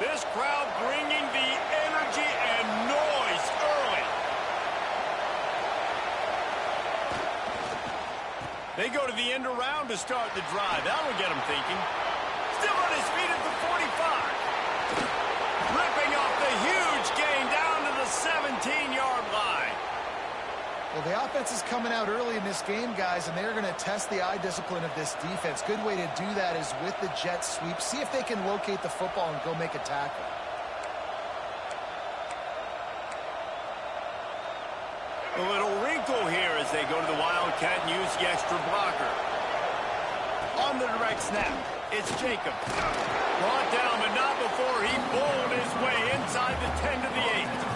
This crowd bringing the energy and noise early. They go to the end around to start the drive. That'll get them thinking. Still on his feet at the 45. Ripping off the huge gain down to the 17-yard line. Well, the offense is coming out early in this game, guys, and they're going to test the eye discipline of this defense. Good way to do that is with the jet sweep. See if they can locate the football and go make a tackle. A little wrinkle here as they go to the Wildcat and use the extra blocker. On the direct snap, it's Jacob. Brought down, but not before he bowled his way inside the 10 to the 8.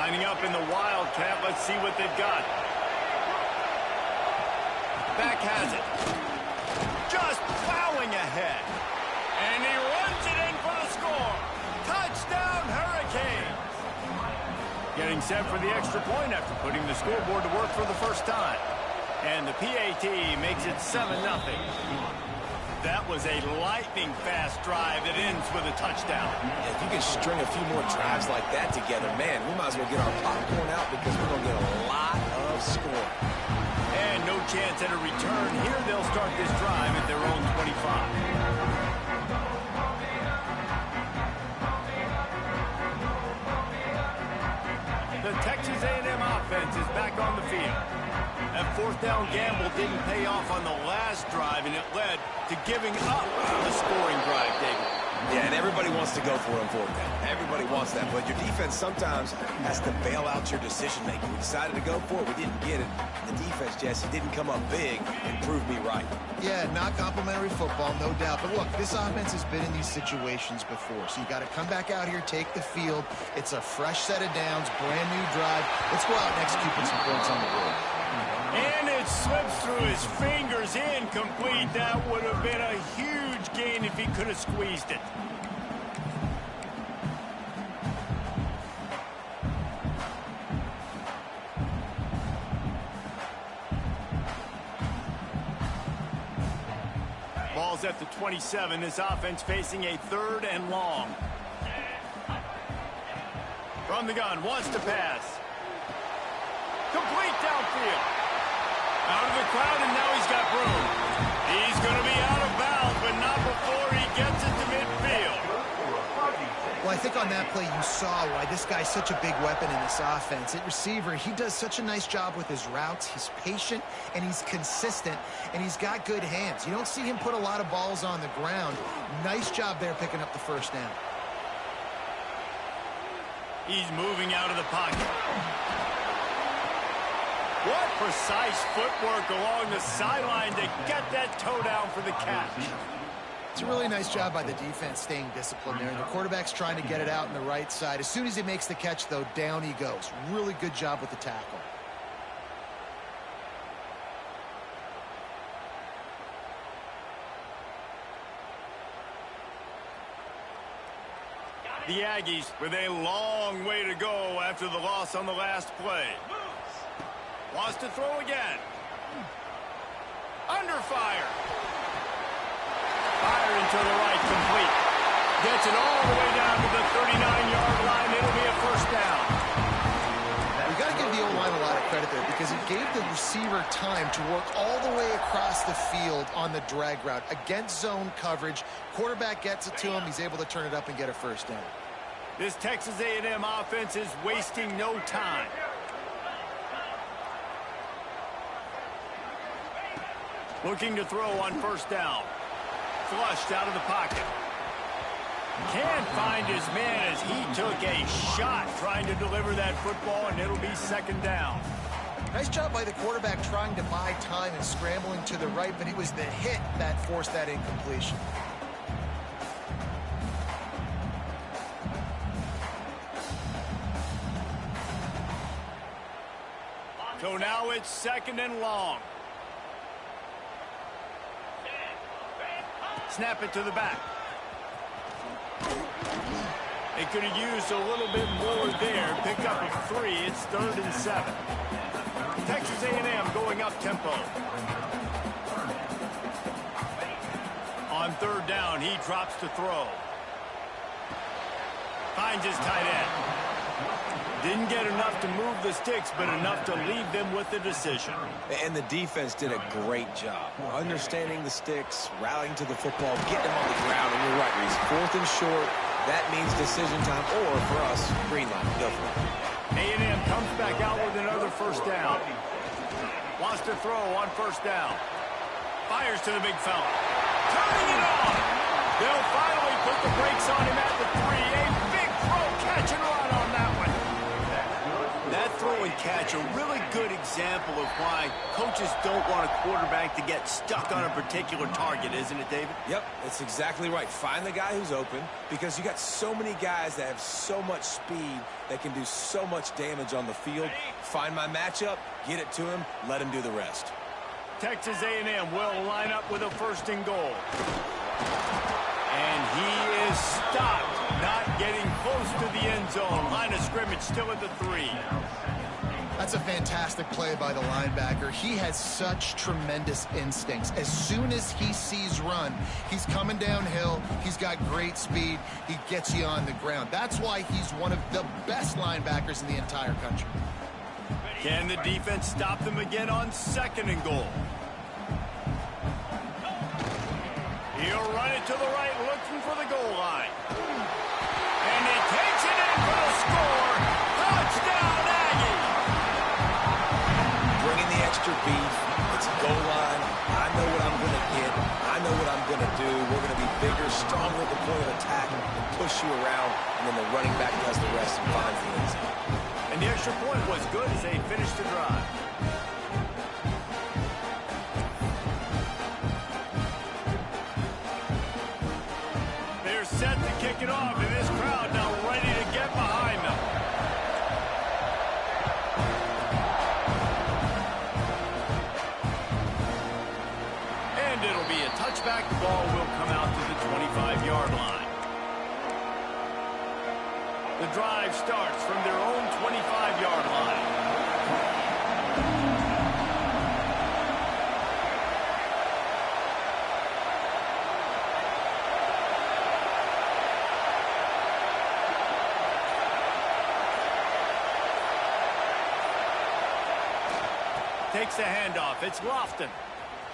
Lining up in the Wildcat. Let's see what they've got. Back has it. Just plowing ahead. And he runs it in for the score. Touchdown, Hurricanes. Getting set for the extra point after putting the scoreboard to work for the first time. And the PAT makes it 7-0. That was a lightning-fast drive that ends with a touchdown. Yeah, if you can string a few more drives like that together, man, we might as well get our popcorn out because we're going to get a lot of score. And no chance at a return. Here they'll start this drive at their own 25. The Texas A&M offense is back on the field. That fourth down gamble didn't pay off on the last drive, and it led to giving up the scoring drive, David. Yeah, and everybody wants to go for it on fourth down. Everybody wants that, but your defense sometimes has to bail out your decision-making. We decided to go for it. We didn't get it. The defense, Jesse, didn't come up big and prove me right. Yeah, not complimentary football, no doubt. But look, this offense has been in these situations before, so you got to come back out here, take the field. It's a fresh set of downs, brand new drive. Let's go out and execute with some points on the board. And it slips through his fingers, incomplete. That would have been a huge gain if he could have squeezed it. Ball's at the 27. This offense facing a 3rd and long. From the gun, wants to pass. Complete downfield. Out of the crowd, and now he's got room. He's going to be out of bounds, but not before he gets it to midfield. Well, I think on that play you saw why this guy's such a big weapon in this offense. At receiver, he does such a nice job with his routes. He's patient, and he's consistent, and he's got good hands. You don't see him put a lot of balls on the ground. Nice job there picking up the first down. He's moving out of the pocket. What precise footwork along the sideline to get that toe down for the catch. It's a really nice job by the defense staying disciplined there. And the quarterback's trying to get it out on the right side. As soon as he makes the catch, though, down he goes. Really good job with the tackle. The Aggies with a long way to go after the loss on the last play. Wants to throw again. Under fire. Firing to the right, complete. Gets it all the way down to the 39-yard line. It'll be a first down. We've got to give the O-line a lot of credit there because it gave the receiver time to work all the way across the field on the drag route against zone coverage. Quarterback gets it to him. He's able to turn it up and get a first down. This Texas A&M offense is wasting no time. Looking to throw on first down. Flushed out of the pocket. Can't find his man as he took a shot trying to deliver that football, and it'll be second down. Nice job by the quarterback trying to buy time and scrambling to the right, but it was the hit that forced that incompletion. So now it's second and long. Snap it to the back. They could have used a little bit more there. Pick up a 3. It's 3rd and 7. Texas A&M going up tempo. On 3rd down, he drops to throw. Finds his tight end. Didn't get enough to move the sticks, but enough to leave them with the decision. And the defense did a great job. Understanding the sticks, rallying to the football, getting them on the ground. And you're right, Reese. 4th and short, that means decision time. Or, for us, green line. Go for it. A&M comes back out with another 1st down. Wants to throw on 1st down. Fires to the big fella. Turning it on. They'll finally put the brakes on him at the 3. A big throw, catch and run on that one. That throw and catch, a really good example of why coaches don't want a quarterback to get stuck on a particular target, isn't it, David? Yep, that's exactly right. Find the guy who's open, because you got so many guys that have so much speed that can do so much damage on the field. Find my matchup, get it to him, let him do the rest. Texas A&M will line up with a 1st and goal. And he is stopped, not getting close to the end zone. Line of scrimmage still at the 3. That's a fantastic play by the linebacker. He has such tremendous instincts. As soon as he sees run, he's coming downhill. He's got great speed. He gets you on the ground. That's why he's one of the best linebackers in the entire country. Can the defense stop them again on 2nd and goal? He'll run it to the right, looking for the goal line. And he takes it in for the score. Touchdown, Aggie! Bring in the extra beef. It's a goal line. I know what I'm going to get. I know what I'm going to do. We're going to be bigger, stronger at the point of attack, and push you around, and then the running back does the rest and finds the end zone. And the extra point was good as they finished the drive. They're set to kick it off, and this crowd now ready to get behind them. And it'll be a touchback. The ball will come out to the 25-yard line. The drive starts from their own 25-yard line. Takes the handoff. It's Lofton.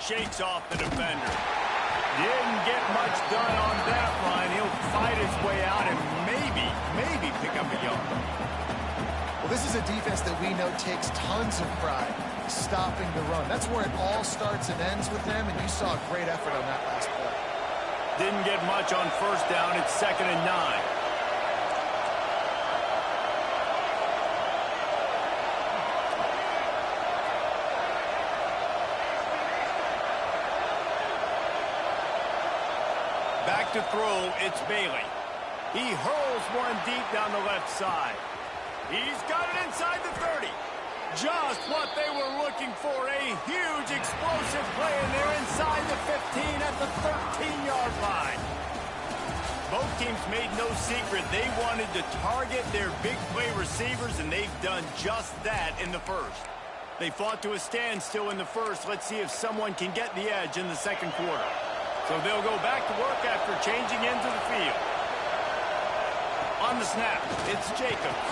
Shakes off the defender. Didn't get much done on that line. He'll fight his way out and maybe pick up a yard. Well, this is a defense that we know takes tons of pride stopping the run. That's where it all starts and ends with them, and you saw a great effort on that last play. Didn't get much on 1st down. It's 2nd and 9. Back to throw, it's Bailey. He hurls one deep down the left side. He's got it inside the 30. Just what they were looking for, a huge explosive play, and they're inside the 15 at the 13-yard line. Both teams made no secret they wanted to target their big play receivers, and they've done just that in the 1st. They fought to a standstill in the 1st. Let's see if someone can get the edge in the 2nd quarter. So they'll go back to work after changing into the field. On the snap, it's Jacobs.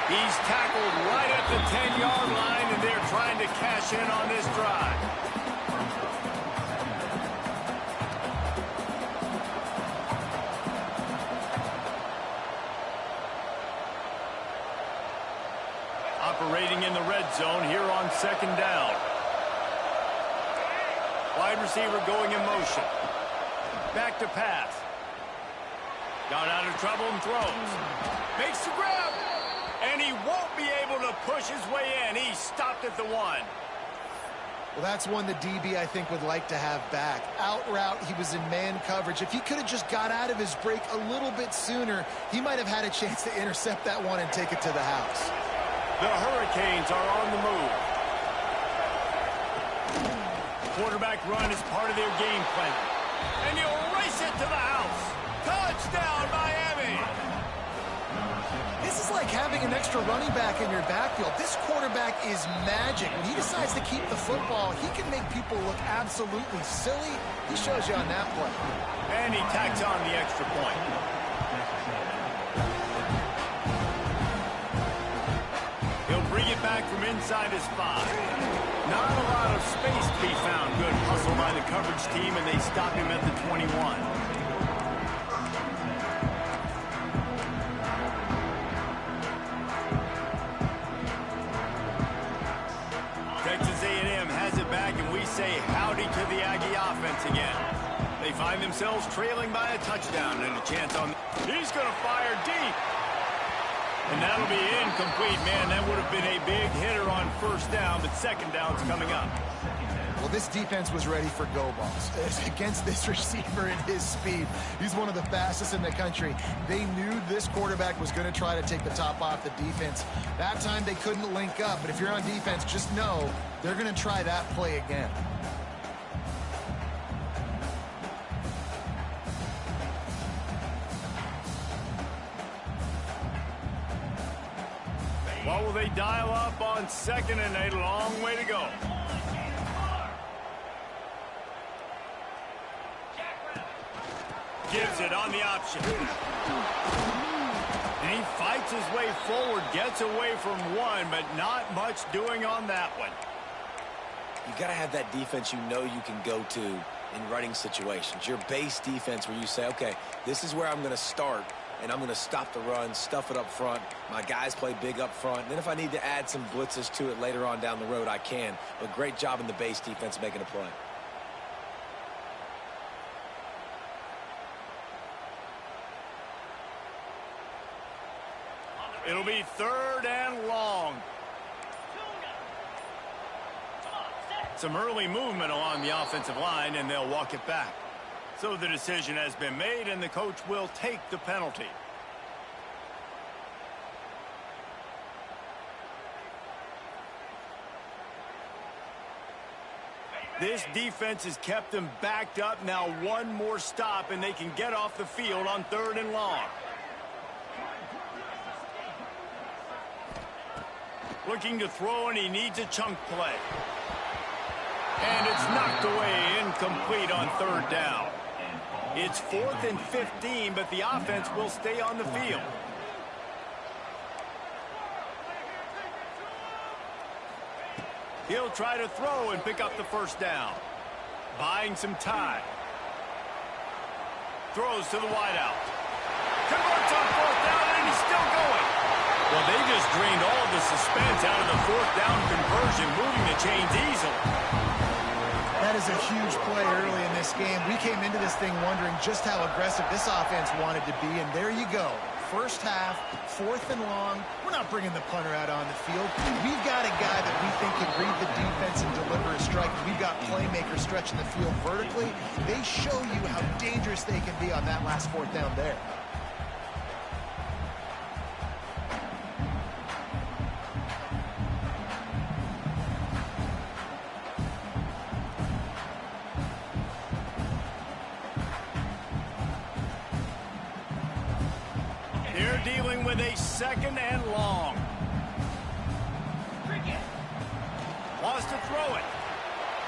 He's tackled right at the 10-yard line, and they're trying to cash in on this drive. Operating in the red zone here on 2nd down. Wide receiver going in motion. Back to pass. Got out of trouble and throws. Makes the grab. And he won't be able to push his way in. He stopped at the 1. Well, that's one the DB, I think, would like to have back. Out route, he was in man coverage. If he could have just got out of his break a little bit sooner, he might have had a chance to intercept that one and take it to the house. The Hurricanes are on the move. Quarterback run is part of their game plan. And he'll race it to the house. Touchdown, Miami! This is like having an extra running back in your backfield. This quarterback is magic. When he decides to keep the football, he can make people look absolutely silly. He shows you on that play. And he tacks on the extra point. He'll bring it back from inside his 5. Not a lot of space to be found. Good hustle by the coverage team, and they stop him at the 21. Texas A&M has it back, and we say howdy to the Aggie offense again. They find themselves trailing by a touchdown and a chance on... He's going to fire deep. And that'll be incomplete, man. That would have been a big hitter on first down, but second down's coming up. Well, this defense was ready for go balls. Against this receiver and his speed, he's one of the fastest in the country. They knew this quarterback was going to try to take the top off the defense. That time they couldn't link up, but if you're on defense, just know they're going to try that play again. What will they dial up on second and a long way to go? Gives it on the option. And he fights his way forward, gets away from one, but not much doing on that one. You got to have that defense you know you can go to in running situations. Your base defense where you say, okay, this is where I'm going to start, and I'm going to stop the run, stuff it up front. My guys play big up front. And then if I need to add some blitzes to it later on down the road, I can. But great job in the base defense making a play. It'll be third and long. Some early movement along the offensive line, and they'll walk it back. So the decision has been made, and the coach will take the penalty. This defense has kept them backed up. Now one more stop, and they can get off the field on third and long. Looking to throw, and he needs a chunk play. And it's knocked away, incomplete on third down. It's 4th and 15, but the offense will stay on the field. He'll try to throw and pick up the first down. Buying some time. Throws to the wideout. Converts on 4th down, and he's still going. Well, they just drained all the suspense out of the 4th down conversion, moving the chains easily. That is a huge play early in this game. We came into this thing wondering just how aggressive this offense wanted to be, and there you go. First half, 4th and long. We're not bringing the punter out on the field. We've got a guy that we think can read the defense and deliver a strike. We've got playmakers stretching the field vertically. They show you how dangerous they can be on that last 4th down there. Dealing with a 2nd and long. Wants to throw it.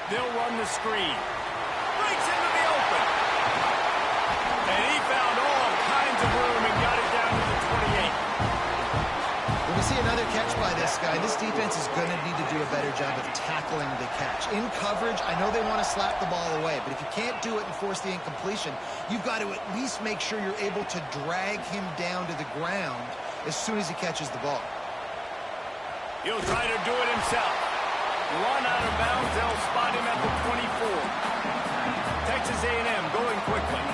They'll run the screen. Breaks into the open. And he found all kinds of room and got it down to the 28. When we see another catch by this guy, this defense is going to need to do a better job of tackling the catch. In coverage, I know they want to slap the ball away, but if you can't do it and force the incompletion, you've got to at least make sure you're able to drag him down to the ground as soon as he catches the ball. He'll try to do it himself. Run out of bounds, they'll spot him at the 24. Texas A&M going quickly.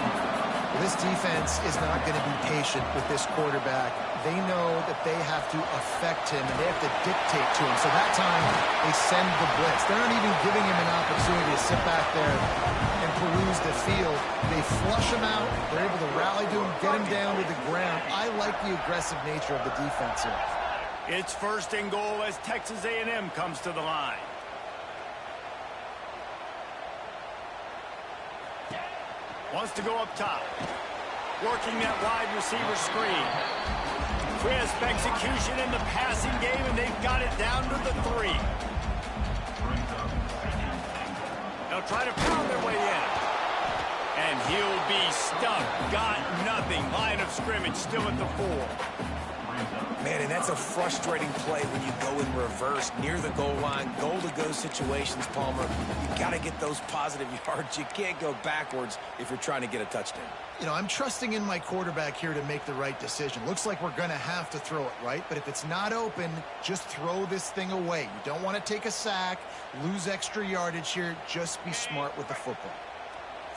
This defense is not going to be patient with this quarterback. They know that they have to affect him, and they have to dictate to him. So that time, they send the blitz. They're not even giving him an opportunity to sit back there and peruse the field. They flush him out. They're able to rally to him, get him down to the ground. I like the aggressive nature of the defense here. It's 1st and goal as Texas A&M comes to the line. Wants to go up top. Working that wide receiver screen. crisp execution in the passing game, and they've got it down to the 3. They'll try to pound their way in. And he'll be stuck. Got nothing. Line of scrimmage still at the 4. Man, and that's a frustrating play when you go in reverse near the goal line, goal-to-go situations, Palmer. You got to get those positive yards. You can't go backwards if you're trying to get a touchdown. You know, I'm trusting in my quarterback here to make the right decision. Looks like we're going to have to throw it, right? But if it's not open, just throw this thing away. You don't want to take a sack, lose extra yardage here. Just be smart with the football.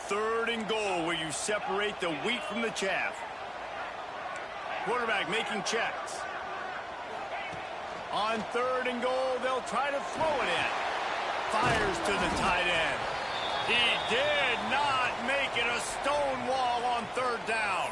3rd and goal, where you separate the wheat from the chaff. Quarterback making checks. On 3rd and goal, they'll try to throw it in. Fires to the tight end. He did not make it. A stone wall on 3rd down.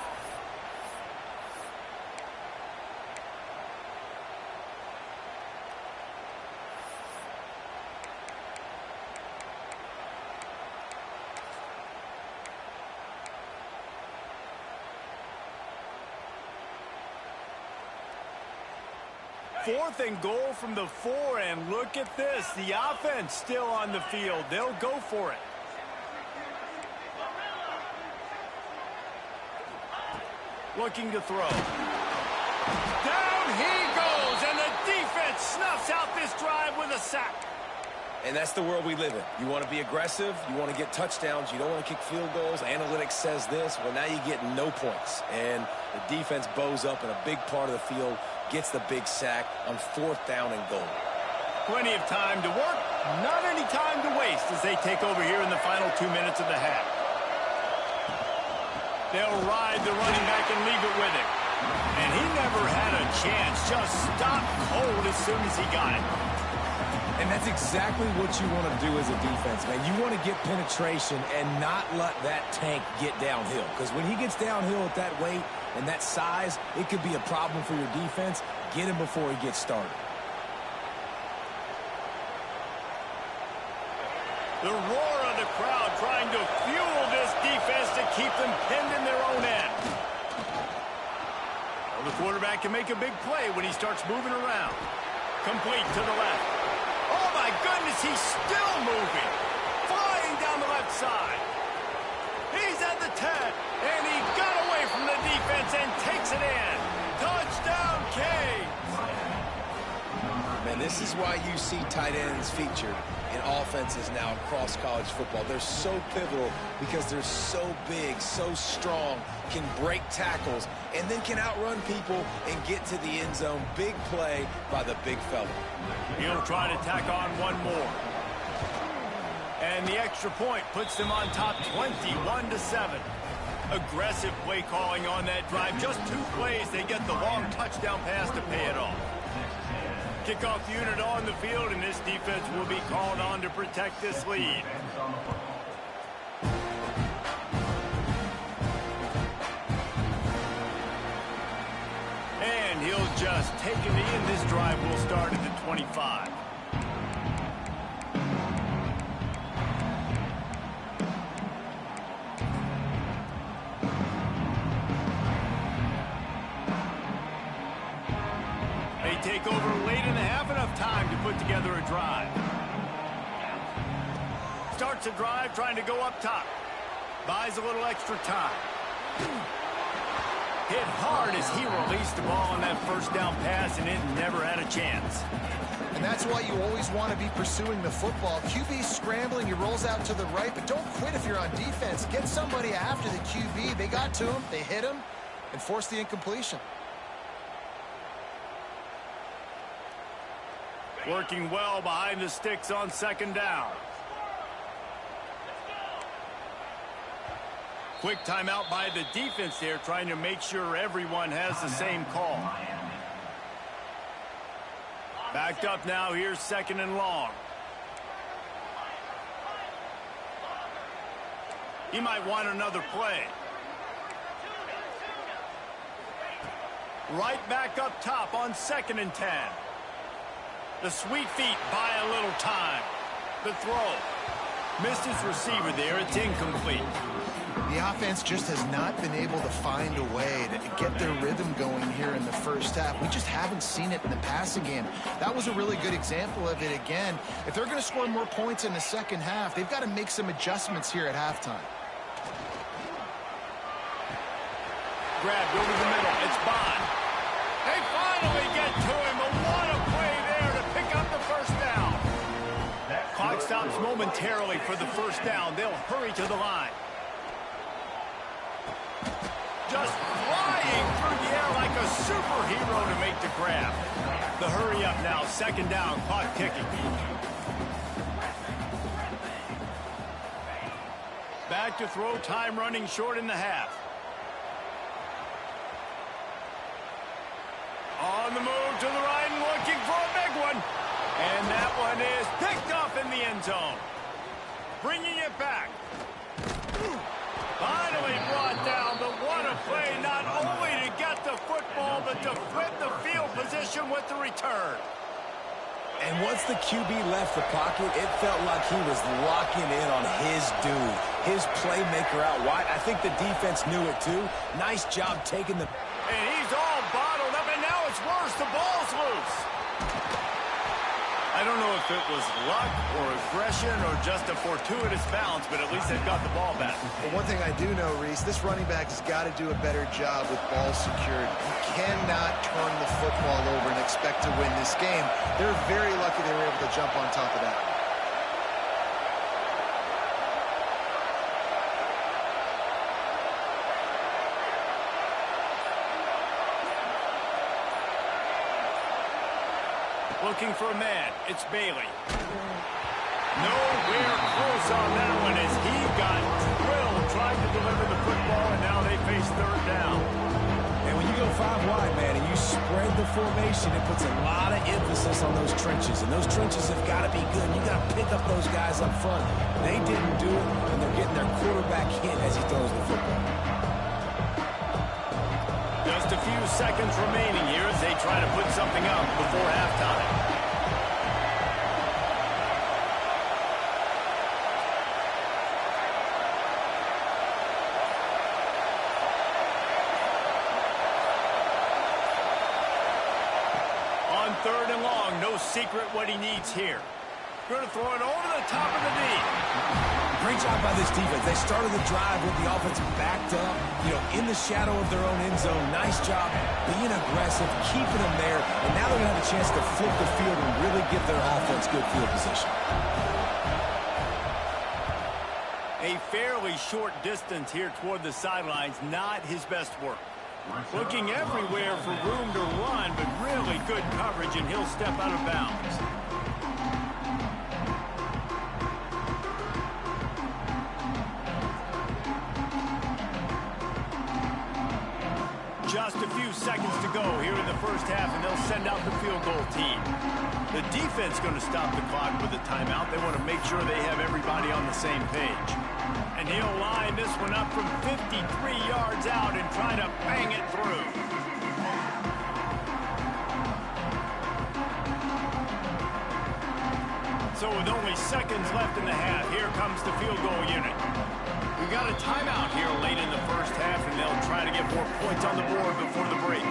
Fourth and goal from the 4, and look at this. The offense still on the field. They'll go for it. Looking to throw. Down he goes, and the defense snuffs out this drive with a sack. And that's the world we live in. You want to be aggressive. You want to get touchdowns. You don't want to kick field goals. Analytics says this. Well, now you get no points. And the defense bows up in a big part of the field, gets the big sack on 4th down and goal. Plenty of time to work. Not any time to waste as they take over here in the final 2 minutes of the half. They'll ride the running back and leave it with him. And he never had a chance. Just stopped cold as soon as he got it. And that's exactly what you want to do as a defense, man. You want to get penetration and not let that tank get downhill. Because when he gets downhill at that weight and that size, it could be a problem for your defense. Get him before he gets started. The roar of the crowd trying to fuel this defense to keep them pinned in their own end. Well, the quarterback can make a big play when he starts moving around. Complete to the left. Oh, my goodness, he's still moving. Flying down the left side. He's at the 10, and he got away from the defense and takes it in. Touchdown, K3ltys. Man, this is why you see tight ends featured in offenses now across college football. They're so pivotal because they're so big, so strong, can break tackles, and then can outrun people and get to the end zone. Big play by the big fella. He'll try to tack on one more. And the extra point puts them on top 21-7. Aggressive play calling on that drive. Just 2 plays, they get the long touchdown pass to pay it off. Kickoff unit on the field, and this defense will be called on to protect this lead. And he'll just take it in. This drive will start at the 25. Take over late in the half, enough time to put together a drive. Starts a drive trying to go up top. Buys a little extra time. Hit hard as he released the ball on that first down pass, and it never had a chance. And that's why you always want to be pursuing the football. QB scrambling, he rolls out to the right, but don't quit if you're on defense. Get somebody after the QB. They got to him, they hit him, and forced the incompletion. Working well behind the sticks on 2nd down. Quick timeout by the defense there, trying to make sure everyone has the same call. Backed up now, here's 2nd and long. He might want another play. Right back up top on 2nd and 10. The sweet feet buy a little time. The throw. Missed his receiver there. It's incomplete. The offense just has not been able to find a way to get their rhythm going here in the first half. We just haven't seen it in the passing game. That was a really good example of it again. If they're going to score more points in the second half, they've got to make some adjustments here at halftime. Grabbed over the middle. It's Bond. They finally get to him. But what a play there to pick up the first down. Clock stops momentarily for the first down. They'll hurry to the line. Just flying through the air like a superhero to make the grab. The hurry up now. Second down. Clock ticking. Back to throw. Time running short in the half. On the move to the right and looking for a big one. And that one is picked up in the end zone. Bringing it back. Finally brought down, but what a play, not only to get the football, but to flip the field position with the return. And once the QB left the pocket, it felt like he was locking in on his dude, his playmaker out wide. I think the defense knew it too. Nice job taking the... And he's all bottled up, and now it's worse. The ball's loose. I don't know if it was luck or aggression or just a fortuitous bounce, but at least they've got the ball back. But one thing I do know, Reese, this running back has got to do a better job with ball security. He cannot turn the football over and expect to win this game. They're very lucky they were able to jump on top of that. Looking for a man. It's Bailey. Nowhere close on that one as he got drilled trying to deliver the football, and now they face third down. And when you go 5 wide, man, and you spread the formation, it puts a lot of emphasis on those trenches. And those trenches have got to be good. You got to pick up those guys up front. They didn't do it, and they're getting their quarterback hit as he throws the football. Just a few seconds remaining here as they try to put something up before halftime. On third and long, no secret what he needs here. Going to throw it over the top of the knee. Great job by this defense. They started the drive with the offense backed up, in the shadow of their own end zone. Nice job being aggressive, keeping them there, and now they're going to have a chance to flip the field and really give their offense good field position. A fairly short distance here toward the sidelines, not his best work. Looking everywhere for room to run, but really good coverage, and he'll step out of bounds. Just a few seconds to go here in the first half, and they'll send out the field goal team. The defense going to stop the clock with a timeout. They want to make sure they have everybody on the same page. And he'll line this one up from 53 yards out and try to bang it through. So with only seconds left in the half, here comes the field goal unit. We've got a timeout here late in the first half, and they'll try to get more points on the board before the break.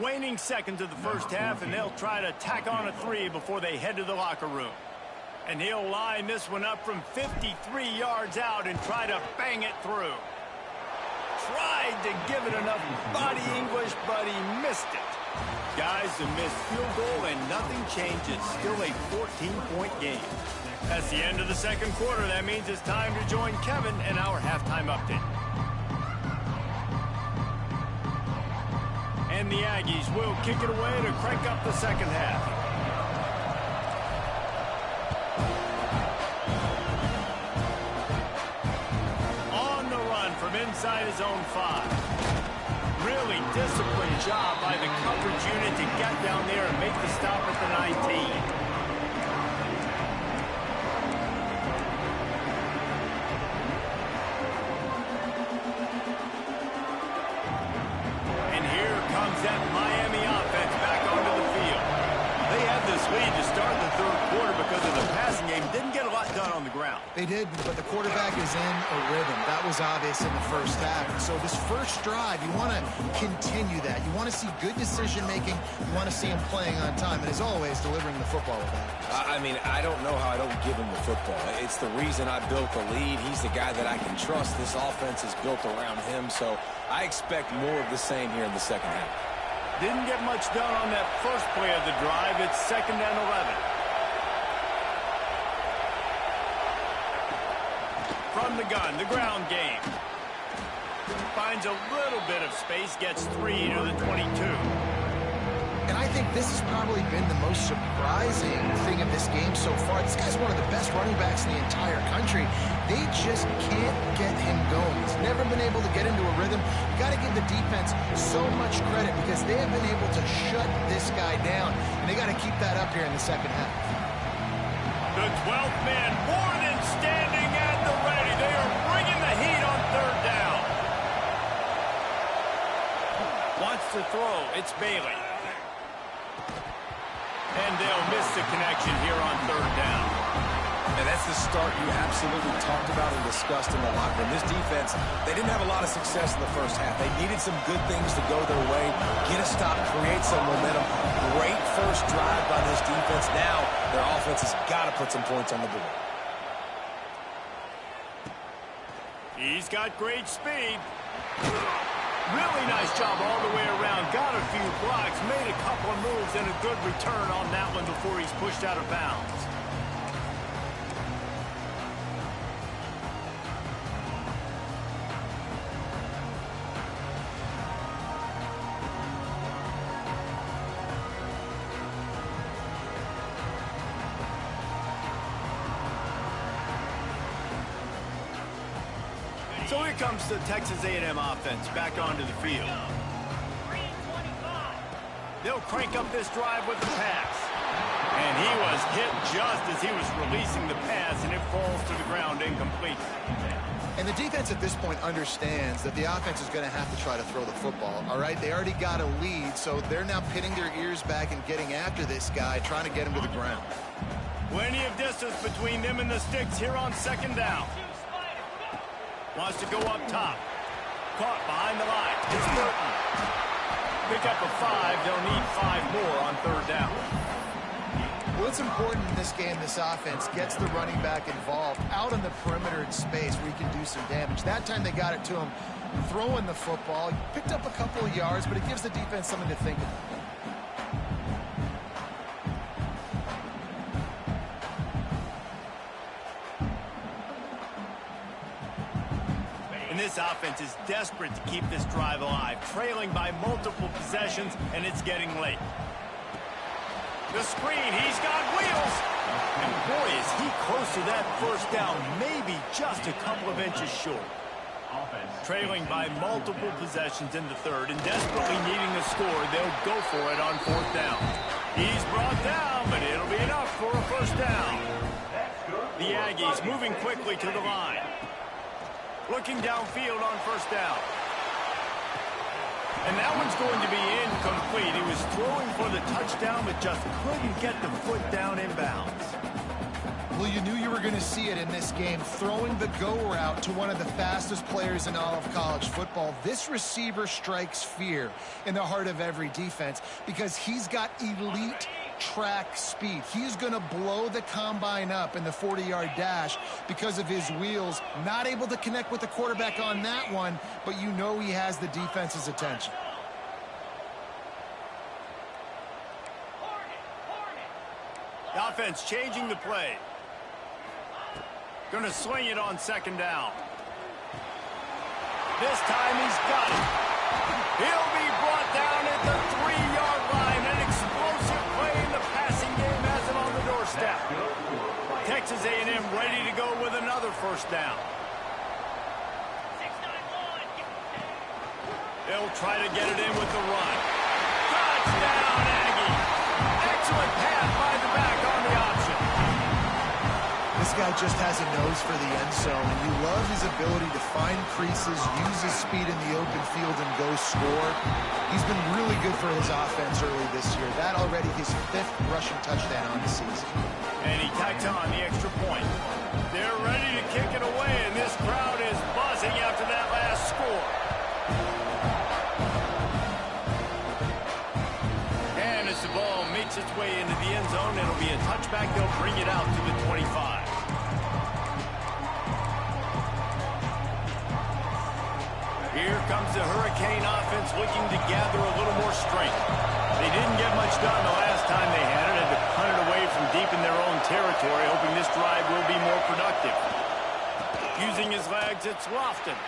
Waning seconds of the first half, and they'll try to tack on a 3 before they head to the locker room. And he'll line this one up from 53 yards out and try to bang it through. Tried to give it enough body English, but he missed it. Guys, a missed field goal and nothing changes. Still a 14-point game. That's the end of the second quarter. That means it's time to join Kevin in our halftime update. And the Aggies will kick it away to crank up the second half. On the run from inside his own 5. Really disciplined job by the coverage unit to get down there and make the stop at the 19. And here comes that Miami offense back onto the field. They had the this lead to start the third quarter because of the passing game. Didn't get a lot done on the ground. They did, but the quarterback is in a rhythm. That was obvious in the first half. So this first drive, you want to continue that. You want to see good decision-making. You want to see him playing on time. And as always, delivering the football with that. I mean, I don't know how I don't give him the football. It's the reason I built the lead. He's the guy that I can trust. This offense is built around him. So I expect more of the same here in the second half. Didn't get much done on that first play of the drive. It's 2nd and 11. From the gun, the ground game. Finds a little bit of space, gets 3 to the 22. And I think this has probably been the most surprising thing of this game so far. This guy's one of the best running backs in the entire country. They just can't get him going. He's never been able to get into a rhythm. You got to give the defense so much credit because they have been able to shut this guy down. And they got to keep that up here in the second half. The 12th man more than standing at the ready. They are bringing the heat on 3rd down. Wants to throw. It's Bailey. And they'll miss the connection here on 3rd down. And that's the start you absolutely talked about and discussed in the locker room. This defense, they didn't have a lot of success in the first half. They needed some good things to go their way, get a stop, create some momentum. Great first drive by this defense. Now their offense has got to put some points on the board. He's got great speed. Really nice job all the way around. Got a few blocks, made a couple of moves, and a good return on that one before he's pushed out of bounds. So here comes the Texas A&M offense back onto the field. They'll crank up this drive with the pass. And he was hit just as he was releasing the pass, and it falls to the ground incomplete. And the defense at this point understands that the offense is going to have to try to throw the football, all right? They already got a lead, so they're now pinning their ears back and getting after this guy, trying to get him to the ground. Plenty of distance between them and the sticks here on 2nd down. Wants to go up top. Caught behind the line. It's Burton. Pick up a 5. They'll need 5 more on 3rd down. Well, it's important in this game, this offense gets the running back involved out on the perimeter in space where he can do some damage. That time they got it to him throwing the football. He picked up a couple of yards, but it gives the defense something to think about. This offense is desperate to keep this drive alive, trailing by multiple possessions, and it's getting late. The screen, he's got wheels. And boy, is he close to that 1st down, maybe just a couple of inches short. Trailing by multiple possessions in the 3rd and desperately needing a score, they'll go for it on 4th down. He's brought down, but it'll be enough for a 1st down. The Aggies moving quickly to the line. Looking downfield on 1st down. And that one's going to be incomplete. He was throwing for the touchdown, but just couldn't get the foot down in bounds. Well, you knew you were going to see it in this game, throwing the go route to one of the fastest players in all of college football. This receiver strikes fear in the heart of every defense because he's got elite track speed. He's going to blow the combine up in the 40-yard dash because of his wheels. Not able to connect with the quarterback on that one, but you know he has the defense's attention. The offense changing the play. Going to swing it on 2nd down. This time he's got it. He'll be brought down at the 3-yard line. An explosive play in the passing game has him on the doorstep. Texas A&M ready to go with another 1st down. They'll try to get it in with the run. Touchdown, Aggie. Excellent pass by the back on the option. This guy just has a nose for the end zone, and you love his ability to find creases, use his speed in the open field, and go score. He's been really good for his offense early this year. That already his 5th rushing touchdown on the season. And he tacks on the extra point. They're ready to kick it away, and this crowd is buzzing after that last score. And as the ball makes its way into the end zone, it'll be a touchback. They'll bring it out to the 25. Here comes the Hurricane offense looking to gather a little more strength. They didn't get much done the last time they had it, and to punt it away from deep in their own territory, hoping this drive will be more productive. Using his legs, it's Lofton.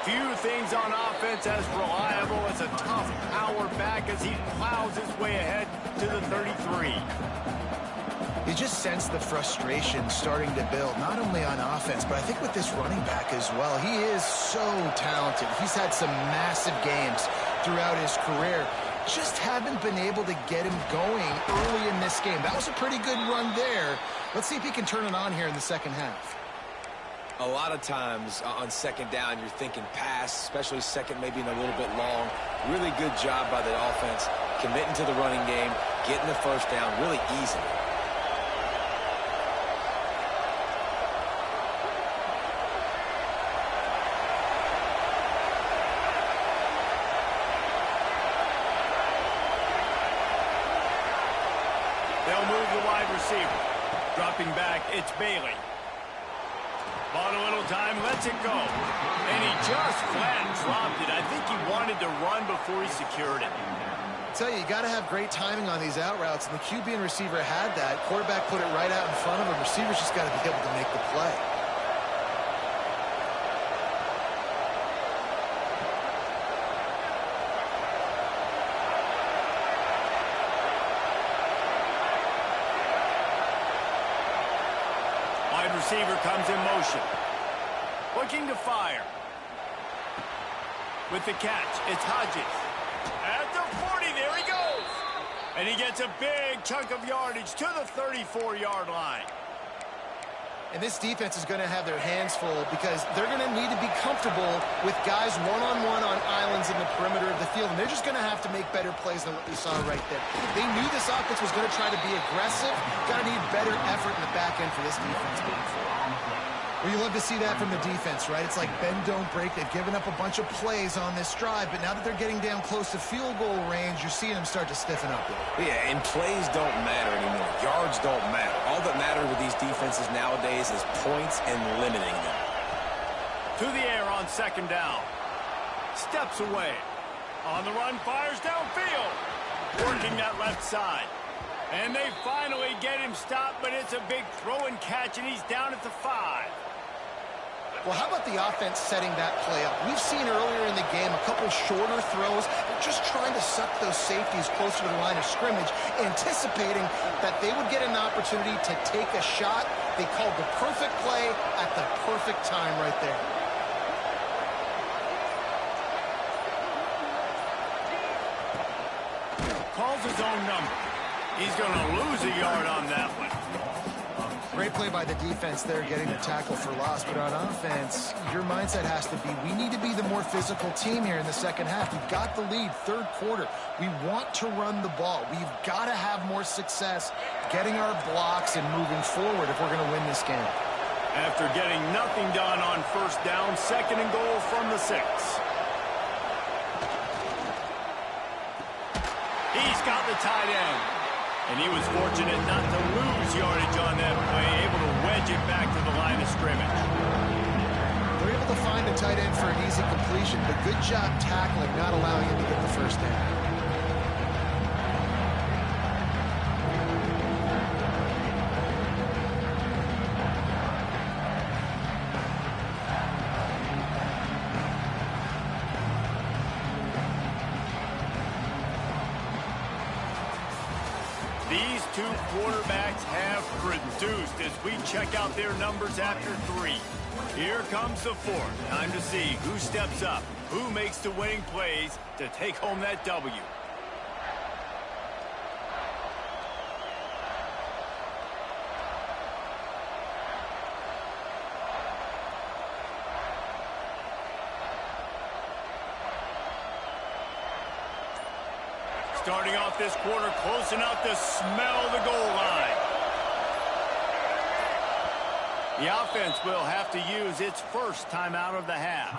Few things on offense as reliable as a tough power back as he plows his way ahead to the 33. You just sense the frustration starting to build, not only on offense, but I think with this running back as well. He is so talented. He's had some massive games throughout his career. Just haven't been able to get him going early in this game. That was a pretty good run there. Let's see if he can turn it on here in the second half. A lot of times on second down, you're thinking pass, especially second maybe in a little bit long. Really good job by the offense, committing to the running game, getting the first down really easily. They'll move the wide receiver. Dropping back, it's Bailey. Bought a little time, lets it go. And he just flat dropped it. I think he wanted to run before he secured it. I tell you got to have great timing on these out routes, and the QB and receiver had that. Quarterback put it right out in front of him. Receiver's just got to be able to make the play. Receiver comes in motion. Looking to fire. With the catch, it's Hodges. At the 40, there he goes. And he gets a big chunk of yardage to the 34-yard line. And this defense is going to have their hands full because they're going to need to be comfortable with guys one-on-one on islands in the perimeter of the field. And they're just going to have to make better plays than what we saw right there. They knew this offense was going to try to be aggressive. Got to need better effort in the back end for this defense moving forward. Well, you love to see that from the defense, right? It's like bend, don't break. They've given up a bunch of plays on this drive, but now that they're getting down close to field goal range, you're seeing them start to stiffen up. Yeah, and plays don't matter anymore. Yards don't matter. All that matters with these defenses nowadays is points and limiting them. To the air on second down. Steps away. On the run, fires downfield. Working that left side. And they finally get him stopped, but it's a big throw and catch, and he's down at the 5. Well, how about the offense setting that play up? We've seen earlier in the game a couple shorter throws. They're just trying to suck those safeties closer to the line of scrimmage, anticipating that they would get an opportunity to take a shot. They called the perfect play at the perfect time right there. Calls his own number. He's going to lose a yard on that one. Great play by the defense there, getting the tackle for loss. But on offense, your mindset has to be, we need to be the more physical team here in the second half. We've got the lead, third quarter. We want to run the ball. We've got to have more success getting our blocks and moving forward if we're going to win this game. After getting nothing done on first down, second and goal from the 6. He's got the tight end. And he was fortunate not to lose yardage on that play, able to wedge it back to the line of scrimmage. They're able to find the tight end for an easy completion, but good job tackling, not allowing him to get the first down. These two quarterbacks have produced as we check out their numbers after 3. Here comes the 4th. Time to see who steps up, who makes the winning plays to take home that W. Starting off this quarter close enough to smell the goal line. The offense will have to use its first timeout of the half.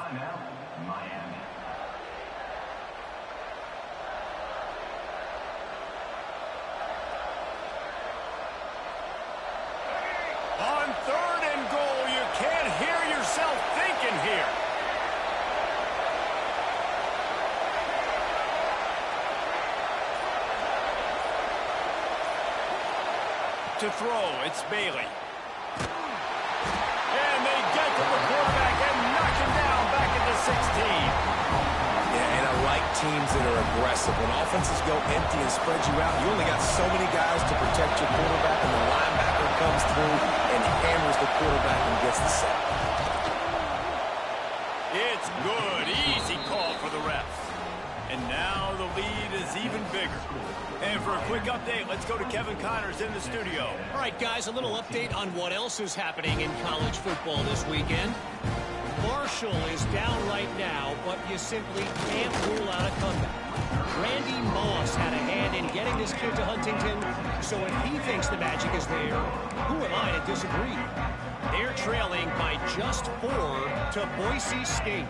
On 3rd and goal, you can't hear yourself thinking here. To throw, it's Bailey. And they get to the quarterback and knock him down back at the 16. Yeah, and I like teams that are aggressive. When offenses go empty and spread you out, you only got so many guys to protect your quarterback, and the linebacker comes through and hammers the quarterback and gets the sack. It's good. Easy call for the refs. And now the lead is even bigger. And for a quick update, let's go to K3ltys in the studio. All right, guys, a little update on what else is happening in college football this weekend. Marshall is down right now, but you simply can't rule out a comeback. Randy Moss had a hand in getting this kid to Huntington, so if he thinks the magic is there, who am I to disagree? They're trailing by just 4 to Boise State.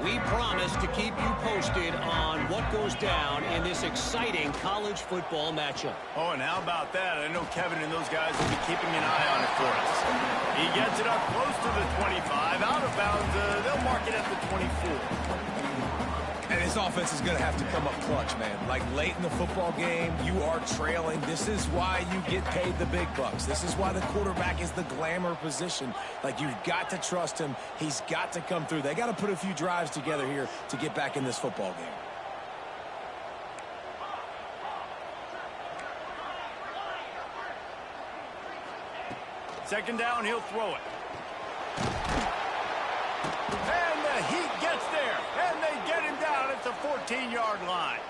We promise to keep you posted on what goes down in this exciting college football matchup. Oh, and how about that? I know Kevin and those guys will be keeping an eye on it for us. He gets it up close to the 25. Out of bounds, they'll mark it at the 24. And this offense is going to have to come up clutch, man. Like late in the football game, you are trailing. This is why you get paid the big bucks. This is why the quarterback is the glamour position. Like, you've got to trust him. He's got to come through. They got to put a few drives together here to get back in this football game. Second down, he'll throw it. And the heat gets there, and they get him down at the 14-yard line.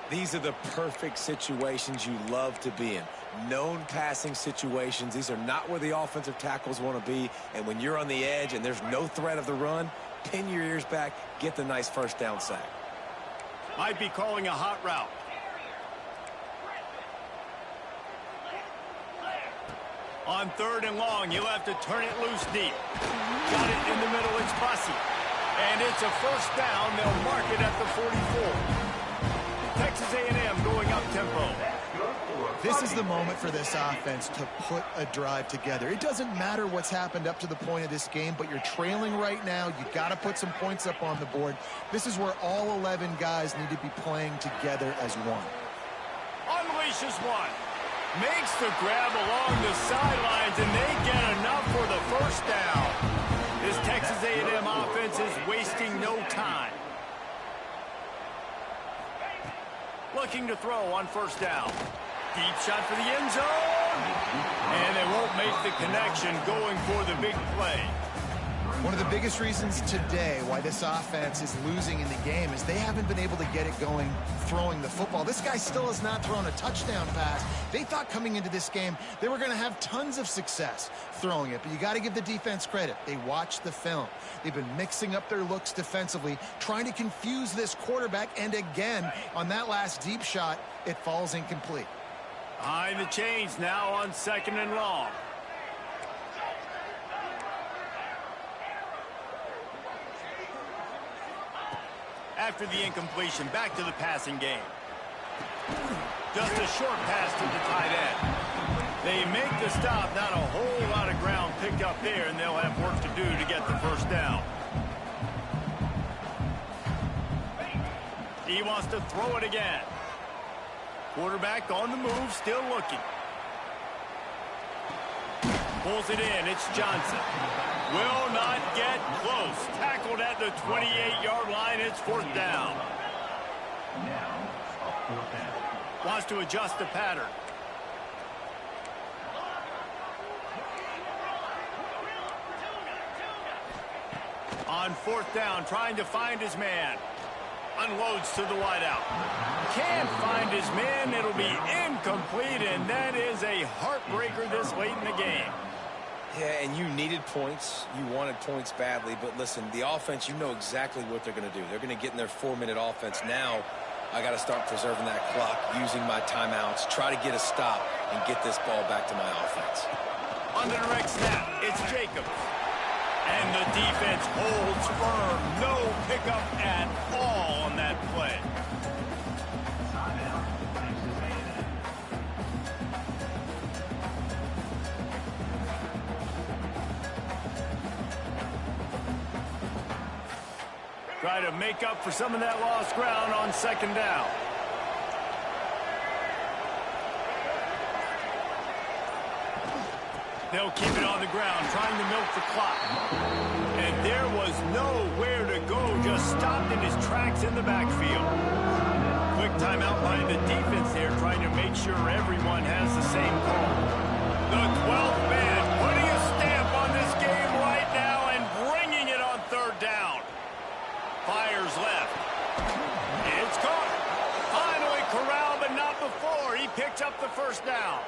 These are the perfect situations you love to be in. Known passing situations. These are not where the offensive tackles want to be. And when you're on the edge and there's no threat of the run, pin your ears back, get the nice first down sack. Might be calling a hot route. On 3rd and long, he'll have to turn it loose deep. Got it in the middle, it's Bussey. And it's a first down. They'll mark it at the 44. Texas A&M going up tempo. This is the moment for this offense to put a drive together. It doesn't matter what's happened up to the point of this game, but you're trailing right now. You've got to put some points up on the board. This is where all 11 guys need to be playing together as one. Unleashes one. Makes the grab along the sidelines, and they get enough for the first down. This Texas A&M offense is wasting no time. Looking to throw on first down. Deep shot for the end zone. And they won't make the connection going for the big play. One of the biggest reasons today why this offense is losing in the game is they haven't been able to get it going throwing the football. This guy still has not thrown a touchdown pass. They thought coming into this game they were going to have tons of success throwing it, but you got to give the defense credit. They watched the film. They've been mixing up their looks defensively, trying to confuse this quarterback, and again, on that last deep shot, it falls incomplete. Behind the chains now on 2nd and long. After the incompletion, back to the passing game. Just a short pass to the tight end. They make the stop, not a whole lot of ground picked up there, and they'll have work to do to get the first down. He wants to throw it again. Quarterback on the move, still looking. Pulls it in, it's Johnson. Will not get close. Tackled at the 28-yard line, it's 4th down. Wants to adjust the pattern. On 4th down, trying to find his man. Unloads to the wideout. Can't find his man. It'll be incomplete, and that is a heartbreaker this late in the game. Yeah, and you needed points. You wanted points badly. But listen, the offense, you know exactly what they're going to do. They're going to get in their 4-minute offense now. I got to start preserving that clock, using my timeouts, try to get a stop, and get this ball back to my offense. On the direct snap, it's Jacobs. And the defense holds firm. No pickup at all on that play. Try to make up for some of that lost ground on second down. They'll keep it on the ground, trying to milk the clock. And there was nowhere to go, just stopped in his tracks in the backfield. Quick timeout behind the defense there, trying to make sure everyone has the same call. The 12th man putting a stamp on this game right now and bringing it on third down. Fires left. It's caught. Finally corralled, but not before. He picked up the first down.